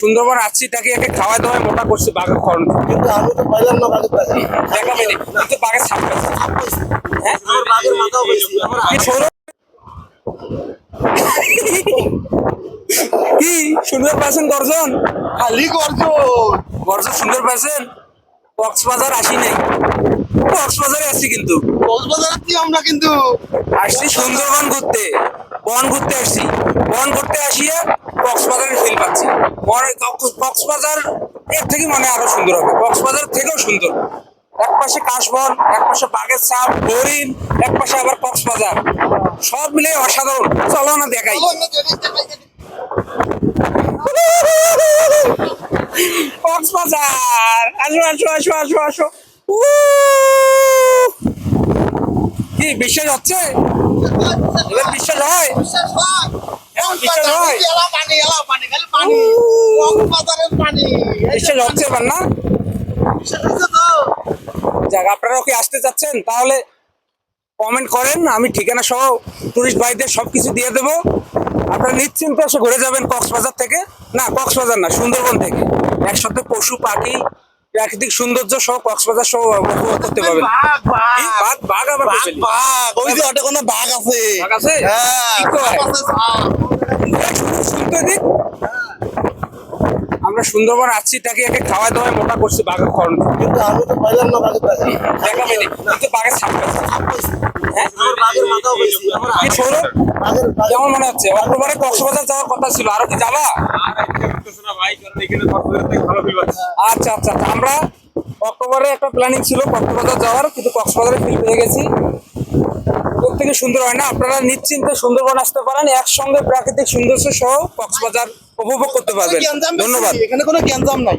সুন্দরবন আসছি তাকে একে খাওয়া দাওয়ায় মোটা করছি বাঘের খরণ, কিন্তু আমি তো পাইলাম না বাঘের কাছে। দেখাবেনি কিন্তু বাঘের ছাপ পাইছি। হ্যাঁ আমার বাঘের মাথাও পেয়েছি। কি সৌরভ, কি সুন্দর পাচ্ছেন গর্জন? খালি গর্জন। গর্জন সুন্দর পাচ্ছেন? কক্সবাজার আসি নাই, কক্সবাজারে আসছি কিন্তু কক্সবাজার কি আমরা কিন্তু আসছি সুন্দরবন ঘুরতে, বন ঘুরতে আসছি। বন ঘুরতে আসিয়া কক্সবাজারের ফিল পাচ্ছি। কক্সবাজার এর থেকে মানে আরো সুন্দর হবে, কক্সবাজার থেকেও সুন্দর। এক পাশে কাশবন, এক পাশে বাঘের ছাপ, হরিণ, এক পাশে আবার কক্সবাজার, সব মিলে অসাধারণ। চলো না দেখাই। কক্সবাজার, আসো আসো আসো আসো আসো। কি বিশ্বাস হচ্ছে? এবার বিশ্বাস হয়? বিশ্বাস হয়? বিশ্বাস হচ্ছে এবার না? যাক, আপনারাও কি আসতে চাচ্ছেন? তাহলে কমেন্ট করেন, আমি ঠিকানা সহ টুরিস্ট ভাইদের সবকিছু দিয়ে দেবো। আপনারা নিশ্চিন্তে এসে ঘুরে যাবেন কক্সবাজার থেকে, না কক্সবাজার না, সুন্দরবন থেকে। একসাথে পশু পাখি প্রাকৃতিক সৌন্দর্য সহ কক্সবাজার সহ উপভোগ করতে পারবেন। কি? বাঘ? বাঘ আবার কইছিলি? ওই যে ওটা কোনো বাঘ আছে। বাঘ আছে? হ্যাঁ, কি কয়? সাপ আছে, সাপ। শুনতে দিক। আমরা সুন্দরবন আসছি তাকে একে খাওয়া দাওয়ায় মোটা করছি বাঘের খরণ, কিন্তু আমি তো পাইলাম না বাঘের কাছে। দেখাবেনি কিন্তু বাঘের ছাপ পাইছি। হ্যাঁ আমার বাঘের মাথাও পেয়েছি। কি সৌরভ, বাঘের কেমন মনে হচ্ছে? অক্টোবরে কক্সবাজার যাওয়ার কথা ছিল, আরো কি যাবা? আচ্ছা আচ্ছা আচ্ছা, আমরা অক্টোবরে একটা প্ল্যানিং ছিল কক্সবাজার যাওয়ার, কিন্তু কক্সবাজারে ফিল পেয়ে গেছি। এর থেকে সুন্দর হয় না? আপনারা নিশ্চিন্তে সুন্দরবন আসতে পারেন, একসঙ্গে প্রাকৃতিক সৌন্দর্য সহ কক্সবাজার উপভোগ করতে পারবেন। গ্যাঞ্জাম বেশি, ধন্যবাদ। এখানে কোনো গ্যাঞ্জাম নাই।